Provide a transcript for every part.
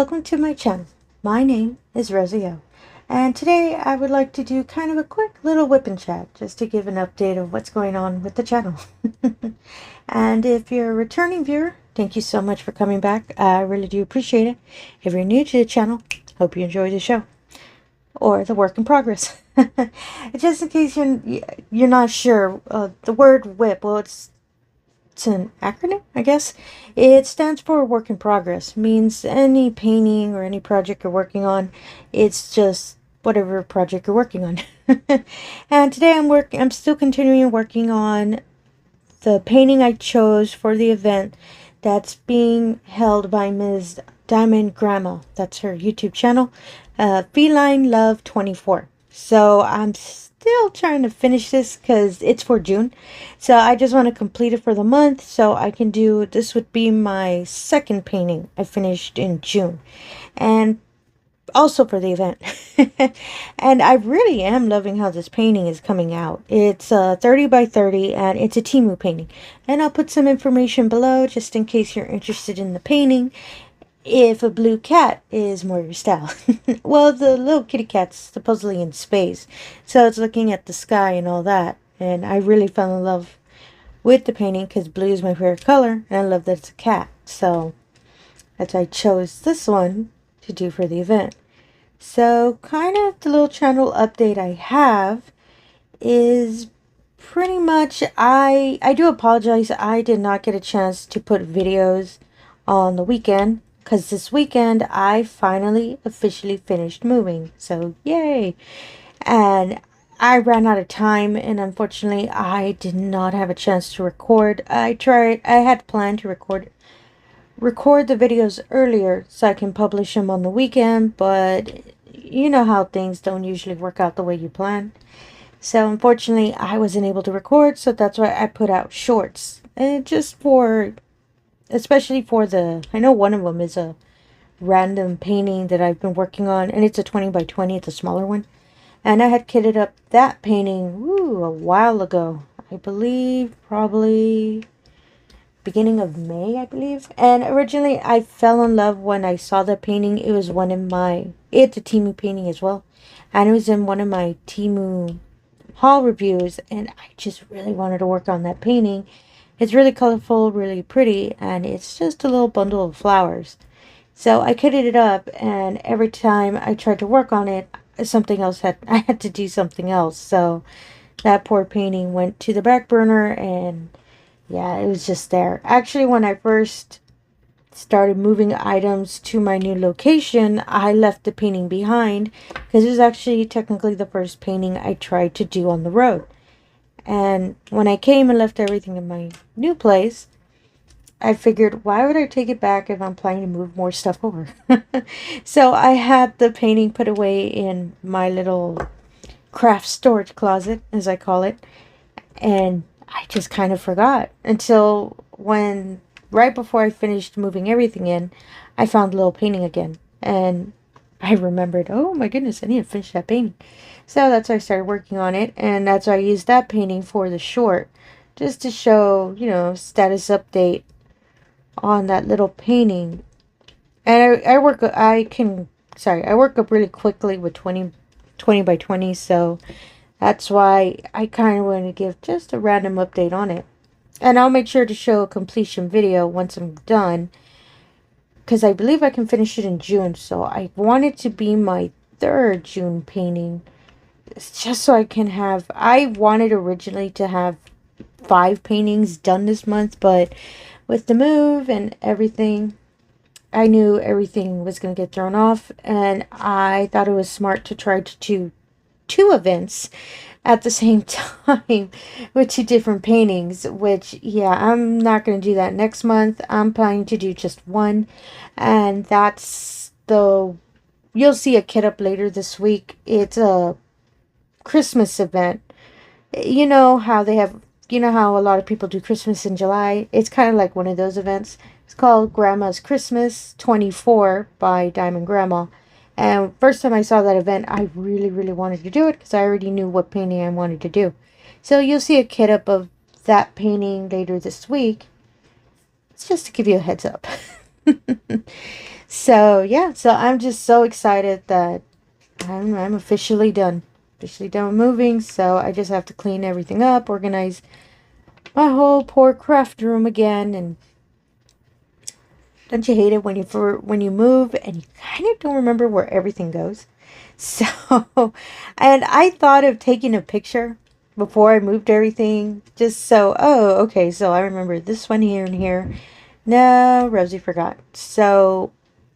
Welcome to my channel. My name is Rosy O, and today I would like to do kind of a quick little whip and chat just to give an update of what's going on with the channel. And if you're a returning viewer, thank you so much for coming back. I really do appreciate it. If you're new to the channel, hope you enjoy the show or the work in progress. Just in case you're not sure, the word whip, well, it's an acronym, I guess. It stands for work in progress. Means any painting or any project you're working on, it's just whatever project you're working on. And today I'm still continuing working on the painting I chose for the event that's being held by Ms. Diamond Grandma. That's her YouTube channel, Feline Love 24. So I'm still trying to finish this because it's for June. So I just want to complete it for the month so I can do, this would be my second painting I finished in June. And also for the event. And I really am loving how this painting is coming out. It's 30 by 30 and it's a TEMU painting. And I'll put some information below just in case you're interested in the painting. If a blue cat is more your style. Well, the little kitty cat's supposedly in space, so it's looking at the sky and all that. And I really fell in love with the painting because blue is my favorite color, and I love that it's a cat. So that's why I chose this one to do for the event. So kind of the little channel update I have is pretty much, I do apologize. I did not get a chance to put videos on the weekend. Because this weekend, I finally officially finished moving. So, yay! And I ran out of time. And unfortunately, I did not have a chance to record. I had planned to record the videos earlier so I can publish them on the weekend. But you know how things don't usually work out the way you plan. So, unfortunately, I wasn't able to record. So, that's why I put out shorts. And just for... especially for I know one of them is a random painting that I've been working on, and it's a 20 by 20, it's a smaller one. And I had kitted up that painting, a while ago. I believe probably beginning of May, I believe. And originally I fell in love when I saw the painting. It was it's a TEMU painting as well. And it was in one of my TEMU haul reviews, and I just really wanted to work on that painting. It's really colorful, really pretty, and it's just a little bundle of flowers. So I kitted it up, and every time I tried to work on it, I had to do something else. So that poor painting went to the back burner, and yeah, it was just there. Actually, when I first started moving items to my new location, I left the painting behind because it was actually technically the first painting I tried to do on the road. And when I came and left everything in my new place, I figured, why would I take it back if I'm planning to move more stuff over? So I had the painting put away in my little craft storage closet, as I call it. And I just kind of forgot until right before I finished moving everything in, I found the little painting again. And I remembered, oh my goodness, I need to finish that painting. So that's why I started working on it, and that's why I used that painting for the short, just to show, status update on that little painting. And I work up really quickly with 20 by 20, so that's why I kind of want to give just a random update on it. And I'll make sure to show a completion video once I'm done, because I believe I can finish it in June. So I want it to be my third June painting, just so I wanted originally to have 5 paintings done this month, but with the move and everything, I knew everything was going to get thrown off, and I thought it was smart to try to do 2 events at the same time with 2 different paintings, which, yeah, I'm not going to do that next month. I'm planning to do just one, and you'll see a kit up later this week. It's a Christmas event. You know how a lot of people do Christmas in July? It's kind of like one of those events. It's called Grandma's Christmas 24 by Diamond Grandma. And first time I saw that event, I really, really wanted to do it because I already knew what painting I wanted to do. So you'll see a kit up of that painting later this week. It's just to give you a heads up. So yeah, so I'm just so excited that I'm officially done. Officially done with moving, so I just have to clean everything up, organize my whole poor craft room again. And don't you hate it when you move and you kind of don't remember where everything goes? So, and I thought of taking a picture before I moved everything, just so, oh, okay, so I remember this one here and here. No, Rosie forgot. So,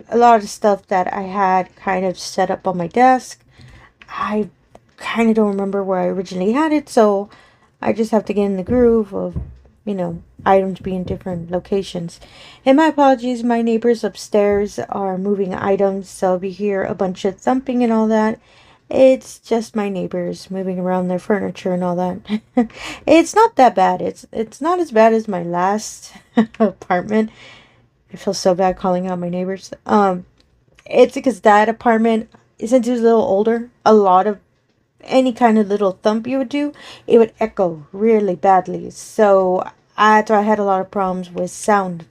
a lot of stuff that I had kind of set up on my desk, I kind of don't remember where I originally had it, so I just have to get in the groove of, items being different locations. And my apologies, my neighbors upstairs are moving items, so if you hear a bunch of thumping and all that, it's just my neighbors moving around their furniture and all that. It's not that bad. It's not as bad as my last apartment. I feel so bad calling out my neighbors. It's because that apartment, since it was a little older, a lot of any kind of little thump you would do, it would echo really badly. So I had a lot of problems with sound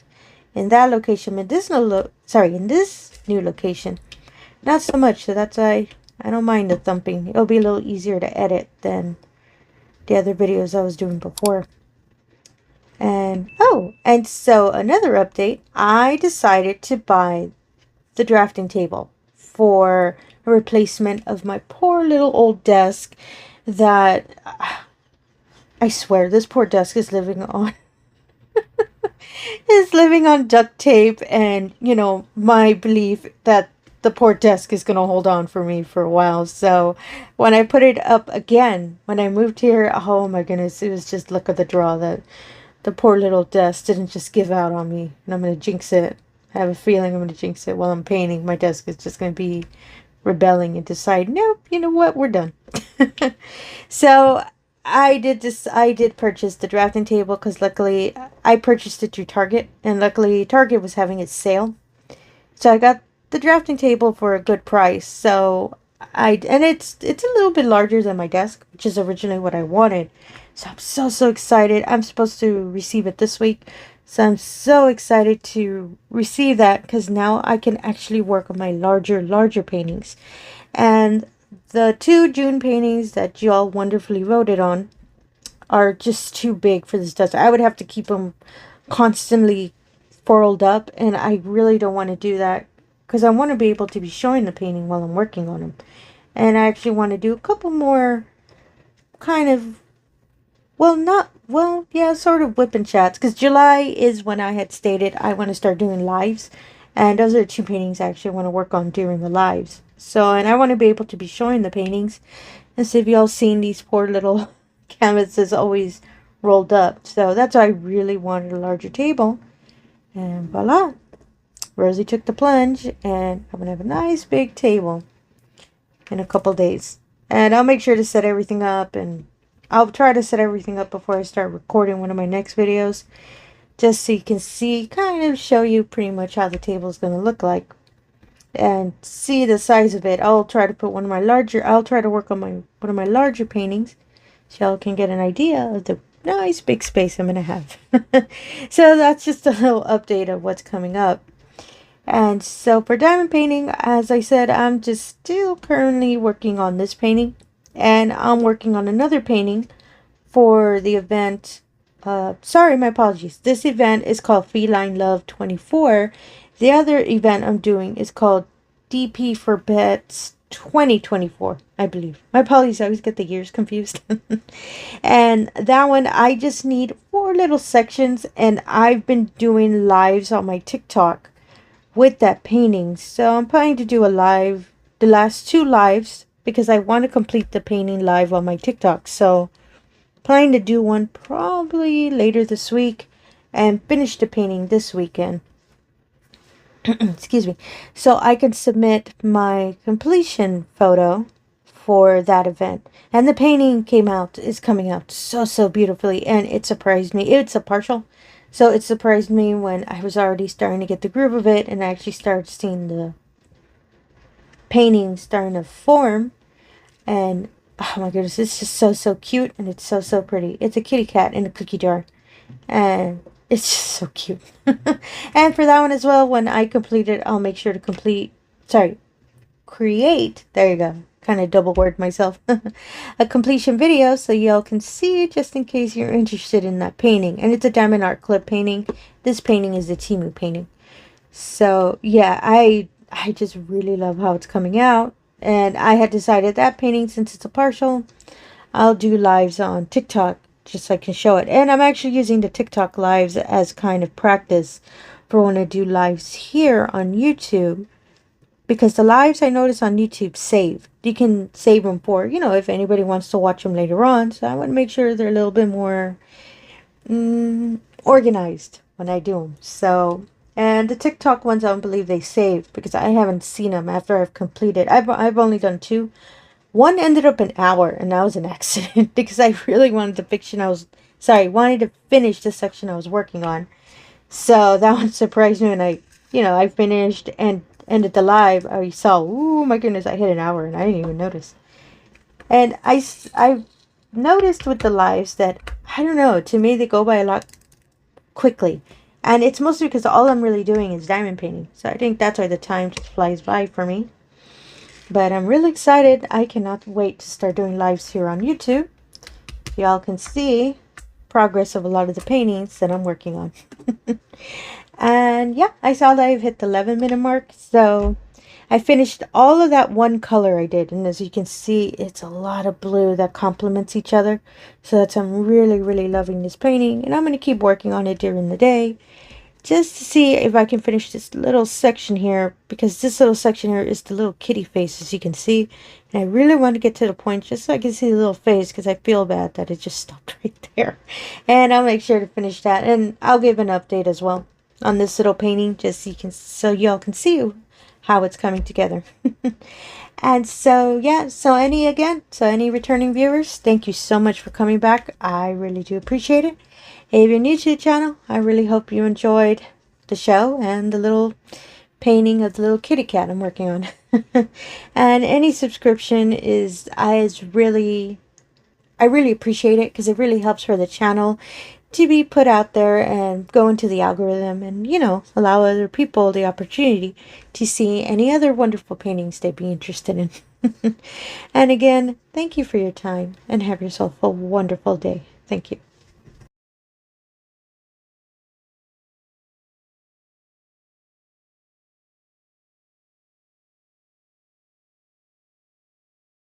in that location. In this in this new location, not so much. So that's why I don't mind the thumping. It'll be a little easier to edit than the other videos I was doing before. And and so another update, I decided to buy the drafting table for a replacement of my poor little old desk that I swear this poor desk is living on duct tape, and my belief that the poor desk is going to hold on for me for a while. So when I put it up again, when I moved here, oh my goodness, it was just luck of the draw that the poor little desk didn't just give out on me, and I'm going to jinx it. I have a feeling I'm going to jinx it while I'm painting. My desk is just going to be rebelling and decide, nope, you know what, we're done. So I did purchase the drafting table because luckily I purchased it through Target, and luckily Target was having its sale. So I got the drafting table for a good price. So it's a little bit larger than my desk, which is originally what I wanted. So I'm so excited. I'm supposed to receive it this week. So I'm so excited to receive that because now I can actually work on my larger paintings. And the 2 June paintings that you all wonderfully voted on are just too big for this desk. I would have to keep them constantly folded up, and I really don't want to do that because I want to be able to be showing the painting while I'm working on them. And I actually want to do a couple more kind of, sort of whip and chats, because July is when I had stated I want to start doing lives, and those are the 2 paintings I actually want to work on during the lives. So, and I want to be able to be showing the paintings, and so if y'all seen these poor little canvases always rolled up, so that's why I really wanted a larger table. And voila, Rosie took the plunge, and I'm gonna have a nice big table in a couple days. And I'll make sure to set everything up, and I'll try to set everything up before I start recording one of my next videos, just so you can see, kind of show you pretty much how the table is going to look like and see the size of it. I'll try to work on one of my larger paintings so y'all can get an idea of the nice big space I'm going to have. So that's just a little update of what's coming up. And so for diamond painting, as I said, I'm just still currently working on this painting. And I'm working on another painting for the event. Sorry, my apologies. This event is called Feline Love 24. The other event I'm doing is called DP for Pets 2024, I believe. My apologies, I always get the years confused. And that one, I just need 4 little sections. And I've been doing lives on my TikTok with that painting. So I'm planning to do a live, the last 2 lives, because I want to complete the painting live on my TikTok. So planning to do one probably later this week and finish the painting this weekend. Excuse me. So I can submit my completion photo for that event. And the painting is coming out so beautifully, and it surprised me. It's a partial. So it surprised me when I was already starting to get the groove of it, and I actually started seeing the painting starting to form. And oh my goodness, it's just so cute, and it's so pretty. It's a kitty cat in a cookie jar, and It's just so cute. And for that one as well, when I complete it, I'll make sure to create, there you go, kind of double word myself, a completion video so y'all can see, just in case you're interested in that painting. And it's a diamond art clip painting. This painting is the TEMU painting. So yeah, I just really love how it's coming out. And I had decided that painting, since it's a partial, I'll do lives on TikTok just so I can show it. And I'm actually using the TikTok lives as kind of practice for when I do lives here on YouTube, because the lives I notice on YouTube save. You can save them for, if anybody wants to watch them later on. So I want to make sure they're a little bit more organized when I do them. So, and the TikTok ones, I don't believe they save, because I haven't seen them after I've completed. I've only done 2. One ended up an hour, and that was an accident because I really wanted wanted to finish the section I was working on. So that one surprised me, and I finished and ended the live. I saw, oh my goodness, I hit an hour, and I didn't even notice. And I've noticed with the lives that, I don't know, to me they go by a lot quickly. And it's mostly because all I'm really doing is diamond painting. So I think that's why the time just flies by for me. But I'm really excited. I cannot wait to start doing lives here on YouTube. Y'all can see progress of a lot of the paintings that I'm working on. And yeah, I saw that I've hit the 11-minute mark. So I finished all of that one color I did. And as you can see, it's a lot of blue that complements each other. So I'm really, really loving this painting. And I'm going to keep working on it during the day, just to see if I can finish this little section here, because this little section here is the little kitty face, as you can see. And I really want to get to the point just so I can see the little face, because I feel bad that it just stopped right there. And I'll make sure to finish that, and I'll give an update as well on this little painting, just so y'all can see how it's coming together. And so yeah, so any returning viewers, thank you so much for coming back. I really do appreciate it. If you're new to the channel, I really hope you enjoyed the show and the little painting of the little kitty cat I'm working on. And any subscription I really appreciate it, because it really helps for the channel to be put out there and go into the algorithm, and allow other people the opportunity to see any other wonderful paintings they'd be interested in. And again, thank you for your time, and have yourself a wonderful day. Thank you.